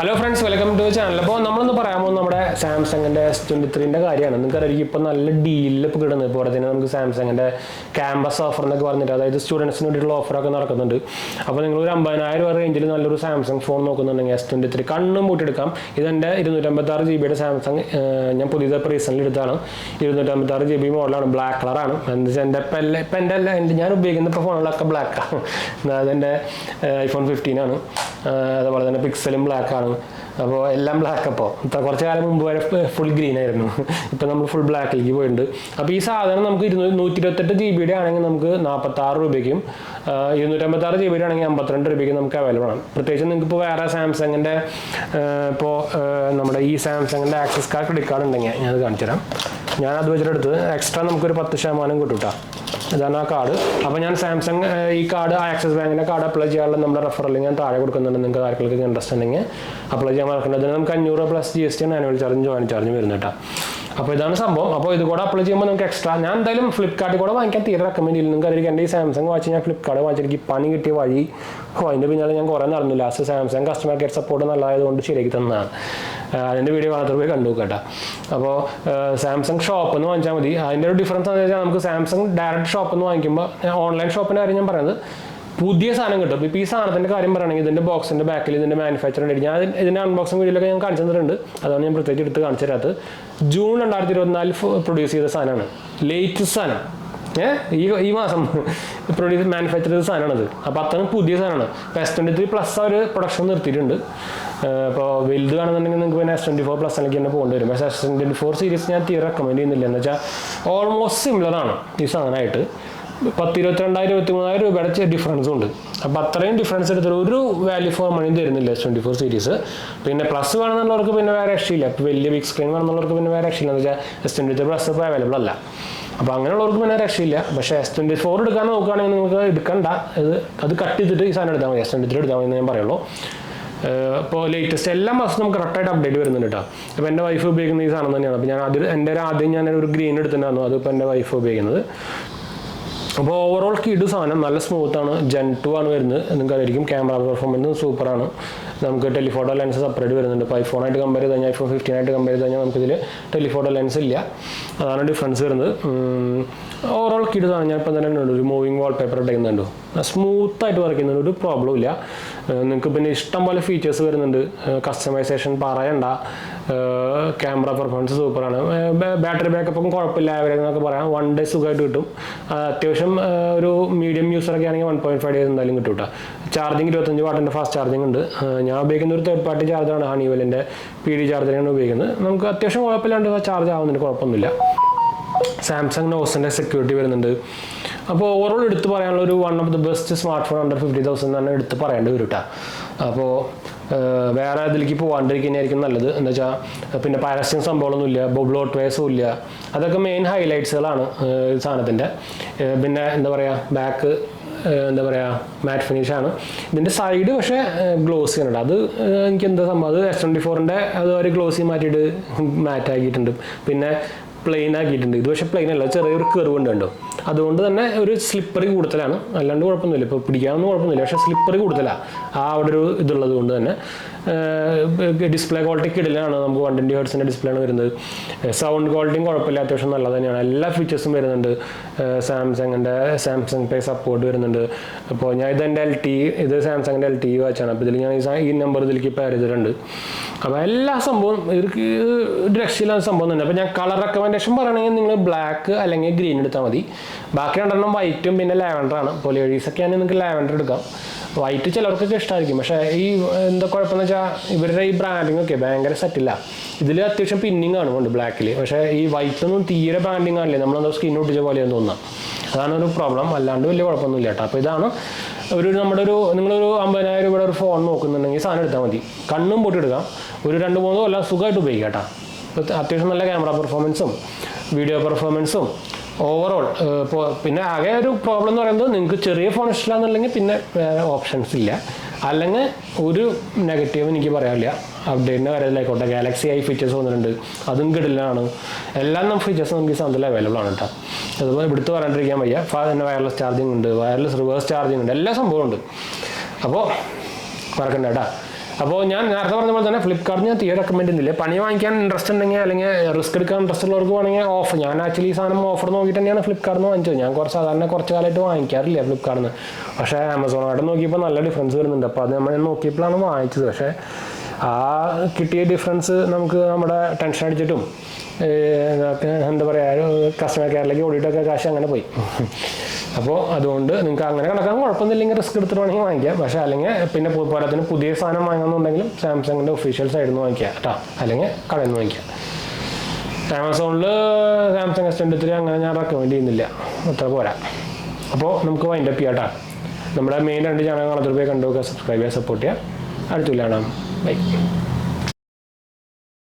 Hello friends, welcome to channel. അപ്പോൾ നമ്മളൊന്ന് പറയാമോ നമ്മുടെ സാംസങ്ങിൻ്റെ S23 കാര്യമാണ്. നിങ്ങൾക്കറിയാം ഇപ്പോൾ നല്ല ഡീലിൽ ഇപ്പോൾ കിട്ടുന്നത്. ഇപ്പോൾ തന്നെ നമുക്ക് സാംസങ്ങിൻ്റെ ക്യാമ്പസ് ഓഫർ എന്നൊക്കെ പറഞ്ഞിട്ട്, അതായത് സ്റ്റുഡൻസിന് വേണ്ടിയിട്ടുള്ള ഓഫറൊക്കെ നടക്കുന്നുണ്ട്. അപ്പോൾ നിങ്ങൾ ഒരു 50,000 രൂപ റേഞ്ചിൽ നല്ലൊരു സാംസങ് ഫോൺ നോക്കുന്നുണ്ടെങ്കിൽ S23 കണ്ണും പൂട്ടിയെടുക്കാം. ഇതെൻ്റെ 256 GB സാംസങ് ഞാൻ പുതിയതായി റീസെൻ്റ് എടുത്താണ്. 256 GB മോഡലാണ്, ബ്ലാക്ക് കളറാണ്. എന്താ വെച്ചാൽ എൻ്റെ ഞാൻ ഉപയോഗിക്കുന്ന ഇപ്പോൾ ഫോണുകളൊക്കെ ബ്ലാക്കാണ്. അതെൻ്റെ iPhone 15 ആണ്. അതുപോലെ തന്നെ പിക്സലും ബ്ലാക്കാണ്. അപ്പോൾ എല്ലാം ബ്ലാക്ക്. അപ്പോൾ കുറച്ച് കാലം മുമ്പ് വരെ ഫുൾ ഗ്രീൻ ആയിരുന്നു. ഇപ്പം നമ്മൾ ഫുൾ ബ്ലാക്കിലേക്ക് പോയിട്ടുണ്ട്. അപ്പോൾ ഈ സാധനം നമുക്ക് 128 GB ആണെങ്കിൽ നമുക്ക് 46 രൂപയ്ക്കും 256 GB ആണെങ്കിൽ 52 രൂപയ്ക്കും നമുക്ക് അവൈലബിൾ ആണ്. പ്രത്യേകിച്ച് നിങ്ങൾക്ക് ഇപ്പോൾ വേറെ സാംസങ്ങിൻ്റെ ഇപ്പോൾ നമ്മുടെ ഈ സാംസങ്ങിൻ്റെ ആക്സസ് കാർഡ് ക്രെഡിറ്റ് കാർഡ് ഉണ്ടെങ്കിൽ ഞാനത് കാണിച്ചു തരാം. ഞാൻ അത് വെച്ചിട്ടെടുത്ത് എക്സ്ട്രാ നമുക്കൊരു 10% കിട്ടും കേട്ടോ. ഇതാണ് ആ കാർഡ്. അപ്പോൾ ഞാൻ സാംസങ് ഈ കാർഡ് ആക്സിസ് ബാങ്കിൻ്റെ കാർഡ് അപ്ലൈ ചെയ്യാനുള്ള നമ്മുടെ റെഫറൽ ഞാൻ താഴെ കൊടുക്കുന്നുണ്ട്. നിങ്ങൾക്ക് ആർക്കെങ്കിലും ഇൻട്രസ്റ്റ് ഉണ്ടെങ്കിൽ അപ്ലൈ ചെയ്യാൻ മറക്കേണ്ടത്. അതിന് നമുക്ക് 500 പ്ലസ് GST ആനുവൽ ചാർജും ജോയിൻ ചാർജും വരുന്നത് കേട്ടോ. അപ്പോൾ ഇതാണ് സംഭവം. അപ്പോൾ ഇത് കൂടെ അപ്ലൈ ചെയ്യുമ്പോൾ നമുക്ക് എക്സ്ട്രാ, ഞാൻ എന്തായാലും ഫ്ലിപ്കാർട്ടിൽ കൂടെ വാങ്ങിക്കാൻ തീരെ റെക്കമെൻഡ് ചെയ്യില്ല. നിങ്ങൾക്ക് അറിയാം, എൻ്റെ ഈ സാംസങ് വാച്ച് ഞാൻ ഫ്ലിപ്കാർട്ട് വാങ്ങിച്ചിട്ട് എനിക്ക് പണി കിട്ടിയ വഴി അതിൻ്റെ പിന്നാലെ ഞാൻ കുറേ നടന്നു. Last Samsung customer care support നല്ലതായതുകൊണ്ട് ശരിയാക്കി തന്നതാണ്. അതിൻ്റെ വീഡിയോ മാത്രമേ പോയി കണ്ടു കേട്ടോ. അപ്പോൾ സാംസങ് ഷോപ്പിൽ നിന്ന് വാങ്ങിച്ചാൽ മതി. അതിൻ്റെ ഒരു ഡിഫറൻസ് എന്ന് വെച്ചാൽ നമുക്ക് സാംസങ് ഡയറക്റ്റ് ഷോപ്പിൽ നിന്ന് വാങ്ങിക്കുമ്പോൾ, ഓൺലൈൻ ഷോപ്പിൻ്റെ കാര്യം ഞാൻ പറയുന്നത്, പുതിയ സാധനം കിട്ടും. ഇപ്പോൾ ഈ സാധനത്തിൻ്റെ കാര്യം പറയുകയാണെങ്കിൽ ഇതിൻ്റെ ബോക്സിൻ്റെ ബാക്കിൽ ഇതിൻ്റെ മാനുഫാക്ചറിങ് ഉണ്ട്. ഞാൻ ഇതിൻ്റെ അൺബോക്സിംഗ് വീഡിയോയിലൊക്കെ ഞാൻ കാണിച്ചു തന്നിട്ടുണ്ട്. അതാണ് ഞാൻ പ്രത്യേകിച്ച് എടുത്ത് കാണിച്ചു തരാത്തത്. ജൂൺ 2024 പ്രൊഡ്യൂസ് ചെയ്ത സാധനമാണ്, ലേറ്റസ്റ്റ് സാധനം. ഈ മാസം മാനുഫാക്ചർ ചെയ്ത സാധനമാണത്. അപ്പോൾ അത്രയും പുതിയ സാധനമാണ്. ഇപ്പോൾ S23 പ്ലസ് അവർ പ്രൊഡക്ഷൻ നിർത്തിയിട്ടുണ്ട്. ഇപ്പോൾ വലുത് കാണുന്നുണ്ടെങ്കിൽ നിങ്ങൾക്ക് പിന്നെ S24 പ്ലസിലേക്ക് തന്നെ പോകേണ്ടി വരും. പക്ഷേ S24 സീരീസ് ഞാൻ തീരെ റെക്കമെൻഡ് ചെയ്യുന്നില്ല. എന്ന് വെച്ചാൽ ഓൾമോസ്റ്റ് സിമിലറാണ് ഈ സാധനമായിട്ട്. 22,000 23,000 രൂപയുടെ ഡിഫറൻസും ഉണ്ട്. അപ്പോൾ അത്രയും ഡിഫറൻസ് എടുത്തിട്ട് ഒരു വാല്യൂ ഫോർ മണിയും തരുന്നില്ല S24 സീരീസ്. പിന്നെ പ്ലസ് വേണമെന്നുള്ളവർക്ക് പിന്നെ വേറെ രക്ഷയില്ല. ഇപ്പോൾ വലിയ ബിഗ് സ്ക്രീൻ വേണമെന്നുള്ളവർക്ക് പിന്നെ വേറെ രക്ഷയില്ല. എന്ന് വെച്ചാൽ S23 പ്ലസ് ഇപ്പോൾ അവൈലബിൾ അല്ല. അപ്പോൾ അങ്ങനെയുള്ളവർക്ക് പിന്നെ രക്ഷയില്ല. പക്ഷേ S24 എടുക്കാൻ നോക്കുകയാണെങ്കിൽ നിങ്ങൾക്ക് എടുക്കണ്ട, അത് കട്ട് ചെയ്തിട്ട് ഈ സാധനം എടുത്താൽ മതി. S23 എടുത്താൽ മതി എന്ന് ഞാൻ പറയുള്ളൂ. ഇപ്പോൾ ലേറ്റസ്റ്റ് എല്ലാ മാസവും നമുക്ക് കറക്റ്റായിട്ട് അപ്ഡേറ്റ് വരുന്നുണ്ട് കേട്ടോ. ഇപ്പോൾ എൻ്റെ വൈഫ് ഉപയോഗിക്കുന്ന ഈ സാധനം തന്നെയാണ്. അപ്പോൾ ഞാൻ ആദ്യം ഞാൻ ഒരു ഗ്രീൻ എടുത്തിട്ടുണ്ടായിരുന്നു. അതിപ്പോൾ എൻ്റെ വൈഫ് ഉപയോഗിക്കുന്നത്. അപ്പോൾ ഓവറോൾ കിഡ് സാധനം നല്ല സ്മൂത്താണ്. Gen 2 ആണ് വരുന്നത്. നിങ്ങൾക്കറിയായിരിക്കും ക്യാമറ പെർഫോമൻസ് സൂപ്പറാണ്. നമുക്ക് ടെലിഫോട്ടോ ലെൻസ് സെപ്പറേറ്റ് വരുന്നുണ്ട്. ഇപ്പോൾ ഐഫോണായിട്ട് കമ്പയർ ചെയ്ത് കഴിഞ്ഞാൽ iPhone 15 ആയിട്ട് കമ്പയർ ചെയ്ത് കഴിഞ്ഞാൽ നമുക്കിതിൽ ടെലിഫോട്ടോ ലെൻസ് ഇല്ല. അതാണ് ഡിഫറൻസ് വരുന്നത്. ഓവറോൾ കിഡ് സാധനം ഞാൻ ഇപ്പം തന്നെ ഉണ്ട്. ഒരു മൂവിങ് വാൾപേപ്പർ ഇട്ടേക്കുന്നുണ്ട്. സ്മൂത്തായിട്ട് വർക്ക് ചെയ്യുന്നുണ്ട്, ഒരു പ്രോബ്ലം ഇല്ല. നിങ്ങൾക്ക് പിന്നെ ഇഷ്ടം പോലെ ഫീച്ചേഴ്സ് വരുന്നുണ്ട്. കസ്റ്റമൈസേഷൻ പറയണ്ട. ക്യാമറ പെർഫോമൻസ് സൂപ്പറാണ്. ബാറ്ററി ബാക്കപ്പും കുഴപ്പമില്ല, എന്നൊക്കെ പറയാം. 1 day സുഖമായിട്ട് കിട്ടും. അത്യാവശ്യം ഒരു മീഡിയം യൂസറൊക്കെ ആണെങ്കിൽ 1.5 days എന്തായാലും കിട്ടും കേട്ടോ. ചാർജിങ് 25 വാട്ടിൻ്റെ ഫാസ്റ്റ് ചാർജിങ് ഉണ്ട്. ഞാൻ ഉപയോഗിക്കുന്ന ഒരു തേർഡ് പാർട്ടി ചാർജറാണ്, ഹണിവെല്ലിൻ്റെ PD ചാർജറാണ് ഉപയോഗിക്കുന്നത്. നമുക്ക് അത്യാവശ്യം കുഴപ്പമില്ലാണ്ട് ചാർജ് ആവുന്നതിന് കുഴപ്പമൊന്നുമില്ല. സാംസങ് നോസിൻ്റെ സെക്യൂരിറ്റി വരുന്നുണ്ട്. അപ്പോൾ ഓവറോൾ എടുത്ത് പറയാനുള്ള ഒരു one of the best smart phone under 50,000 തന്നെ എടുത്ത് പറയേണ്ടി വരും കേട്ടോ. അപ്പോൾ വേറെ അതിലേക്ക് പോകാണ്ടിരിക്കുന്നതായിരിക്കും നല്ലത്. എന്താ വെച്ചാൽ പിന്നെ പരസ്യം സംഭവങ്ങളൊന്നുമില്ല, ബ്ലോട്ട് വേസും ഇല്ല. അതൊക്കെ മെയിൻ ഹൈലൈറ്റ്സുകളാണ് ഈ സാധനത്തിൻ്റെ. പിന്നെ എന്താ പറയുക, ബാക്ക് എന്താ പറയുക മാറ്റ് ഫിനിഷാണ്. ഇതിൻ്റെ സൈഡ് പക്ഷേ ഗ്ലോസി ആണ്. അത് എനിക്ക് എന്താ സംഭവം, അത് S24ൻ്റെ അത് ഒരു ഗ്ലോസി മാറ്റിയിട്ട് മാറ്റ് ആക്കിയിട്ടുണ്ട്. പിന്നെ പ്ലെയിൻ ആക്കിയിട്ടുണ്ട്. ഇത് പക്ഷേ പ്ലെയിൻ അല്ല, ചെറിയൊരു കർവ് ഉണ്ട് കേട്ടോ. അതുകൊണ്ട് തന്നെ ഒരു സ്ലിപ്പറി കൂടുതലാണ്. അല്ലാണ്ട് കുഴപ്പമൊന്നുമില്ല, ഇപ്പോൾ പിടിക്കാനൊന്നും കുഴപ്പമൊന്നുമില്ല. പക്ഷേ സ്ലിപ്പറി കൂടുതലാണ് അവിടെ ഒരു ഇതുള്ളത് കൊണ്ട് തന്നെ. ഡിസ്പ്ലേ ക്വാളിറ്റി കിടിലാണ്. നമുക്ക് 120 Hz ഡിസ്പ്ലേ ആണ് വരുന്നത്. സൗണ്ട് ക്വാളിറ്റിയും കുഴപ്പമില്ല, അത്യാവശ്യം നല്ല തന്നെയാണ്. എല്ലാ ഫീച്ചേഴ്സും വരുന്നുണ്ട്. സാംസങ് പേ സപ്പോർട്ട് വരുന്നുണ്ട്. അപ്പോൾ ഞാൻ ഇതെൻ്റെ ഇത് സാംസങ്ങിൻ്റെ LTE വാച്ചാണ്. അപ്പോൾ ഇതിൽ ഞാൻ ഈ നമ്പർ ഇതിലേക്ക് പേർ ചെയ്തിട്ടുണ്ട്. അപ്പോൾ എല്ലാ സംഭവം ഇവർക്ക് രക്ഷയില്ലാത്ത സംഭവം തന്നെ. അപ്പോൾ ഞാൻ കളർ റെക്കമെൻഡേഷൻ പറയുകയാണെങ്കിൽ നിങ്ങൾ ബ്ലാക്ക് അല്ലെങ്കിൽ ഗ്രീൻ എടുത്താൽ മതി. ബാക്കി 2 വൈറ്റും പിന്നെ ലാവൻഡറാണ്. പോളിയേഴ്സൊക്കെ ആണെങ്കിൽ നിങ്ങൾക്ക് ലാവൻഡർ എടുക്കാം. വൈറ്റ് ചിലർക്കൊക്കെ ഇഷ്ടമായിരിക്കും. പക്ഷേ ഈ എന്താ കുഴപ്പമെന്ന് വെച്ചാൽ ഇവരുടെ ഈ ബ്രാൻഡിങ് ഒക്കെ ഭയങ്കര സെറ്റില്ല. ഇതിൽ അത്യാവശ്യം പിന്നിങ് കാണുന്നുണ്ട് ബ്ലാക്കിൽ. പക്ഷേ ഈ വൈറ്റൊന്നും തീരെ ബ്രാൻഡിങ് കാണില്ലേ, നമ്മളെന്തോ സ്കിൻ ഒട്ടിച്ച പോലെയെന്ന് തോന്നാം. അതാണ് ഒരു പ്രോബ്ലം. അല്ലാണ്ട് വലിയ കുഴപ്പമൊന്നുമില്ല കേട്ടോ. അപ്പോൾ ഇതാണ് നിങ്ങളൊരു 50,000 രൂപയുടെ ഒരു ഫോൺ നോക്കുന്നുണ്ടെങ്കിൽ സാധനം എടുത്താൽ മതി. കണ്ണും പൊട്ടി എടുക്കാം. ഒരു 2-3 കൊല്ലം സുഖമായിട്ട് ഉപയോഗിക്കാം കേട്ടോ. അത്യാവശ്യം നല്ല ക്യാമറ പെർഫോമൻസും വീഡിയോ പെർഫോമൻസും ഓവറോൾ. ഇപ്പോൾ പിന്നെ ആകെ ഒരു പ്രോബ്ലം എന്ന് പറയുന്നത്, നിങ്ങൾക്ക് ചെറിയ ഫോൺ ഇഷ്ടമില്ലാന്നുണ്ടെങ്കിൽ പിന്നെ വേറെ ഓപ്ഷൻസ് ഇല്ല. അല്ലെങ്കിൽ ഒരു നെഗറ്റീവ് എനിക്ക് പറയാനില്ല. അപ്ഡേറ്റിൻ്റെ കാര്യത്തിലായിക്കോട്ടെ, ഗാലക്സി ഐ ഫീച്ചേഴ്സ് വന്നിട്ടുണ്ട്, അതും കിടിലാണ്. എല്ലാം ഫീച്ചേഴ്സ് നമുക്ക് ഈ സാധനത്തിൽ അവൈലബിൾ ആണ് കേട്ടോ. അതുപോലെ എടുത്ത് പറയാണ്ടിരിക്കാൻ വയ്യ. തന്നെ വയർലെസ് ചാർജിങ് ഉണ്ട്, വയർലെസ് റിവേഴ്സ് ചാർജിങ് ഉണ്ട്, എല്ലാ സംഭവം ഉണ്ട്. അപ്പോൾ മറക്കണ്ട കേട്ടോ. അപ്പോൾ ഞാൻ നേരത്തെ പറഞ്ഞ പോലെ തന്നെ ഫ്ലിപ്കാർട്ട് ഞാൻ തീരെ റെക്കമെൻഡ് ചെയ്യുന്നില്ല. പണി വാങ്ങിക്കാൻ ഇൻട്രസ്റ്റ് ഉണ്ടെങ്കിൽ അല്ലെങ്കിൽ റിസ്ക് എടുക്കാൻ ഇൻട്രസ്റ്റ് ഉള്ളവർക്ക് വേണമെങ്കിൽ ഓഫർ, ഞാൻ ആക്ച്വലി ഈ സാധനം ഓഫർ നോക്കിയിട്ട് തന്നെയാണ് ഫ്ലിപ്കാർട്ടിൽ നിന്ന് വാങ്ങിച്ചത്. ഞാൻ സാധാരണ കുറച്ച് കാലമായിട്ട് വാങ്ങിക്കാറില്ല ഫ്ലിപ്കാർട്ടിൽ നിന്ന്. പക്ഷേ ആമസോണായിട്ട് നോക്കിയപ്പോൾ നല്ല ഡിഫറൻസ് വരുന്നുണ്ട്. അപ്പോൾ അത് നമ്മൾ നോക്കിയപ്പോഴാണ് വാങ്ങിച്ചത്. പക്ഷേ ആ കിട്ടിയ ഡിഫറൻസ് നമുക്ക് നമ്മുടെ ടെൻഷൻ അടിച്ചിട്ടും എന്താ പറയുക, കസ്റ്റമർ കെയറിലേക്ക് ഓടിയിട്ടൊക്കെ കാശ് അങ്ങനെ പോയി. അപ്പോൾ അതുകൊണ്ട് നിങ്ങൾക്ക് അങ്ങനെ കണക്കാൻ കുഴപ്പമൊന്നുമില്ലെങ്കിൽ റിസ്ക് എടുത്തിട്ട് വേണമെങ്കിൽ വാങ്ങിക്കാം. പക്ഷേ അല്ലെങ്കിൽ പിന്നെ പോരാത്തിന് പുതിയ സാധനം വാങ്ങുന്നുണ്ടെങ്കിലും സാംസങ്ങിൻ്റെ ഒഫീഷ്യൽ സൈഡിൽ നിന്ന് വാങ്ങിക്കുക കേട്ടോ, അല്ലെങ്കിൽ കടയിൽ നിന്ന് വാങ്ങിക്കുക. ആമസോണിൽ സാംസങ് S23 അങ്ങനെ ഞാൻ റെക്കമെൻഡ് ചെയ്യുന്നില്ല, അത്ര പോരാ. അപ്പോൾ നമുക്ക് വൈൻഡപ്പ് ചെയ്യാം കേട്ടോ. നമ്മുടെ മെയിൻ 2 ചാനൽ കാണാത്തവർ പോയി കണ്ടു നോക്കുക, സബ്സ്ക്രൈബ് ചെയ്യുക, സപ്പോർട്ട് ചെയ്യുക. അടുത്തില്ല കാണാം. ബൈ.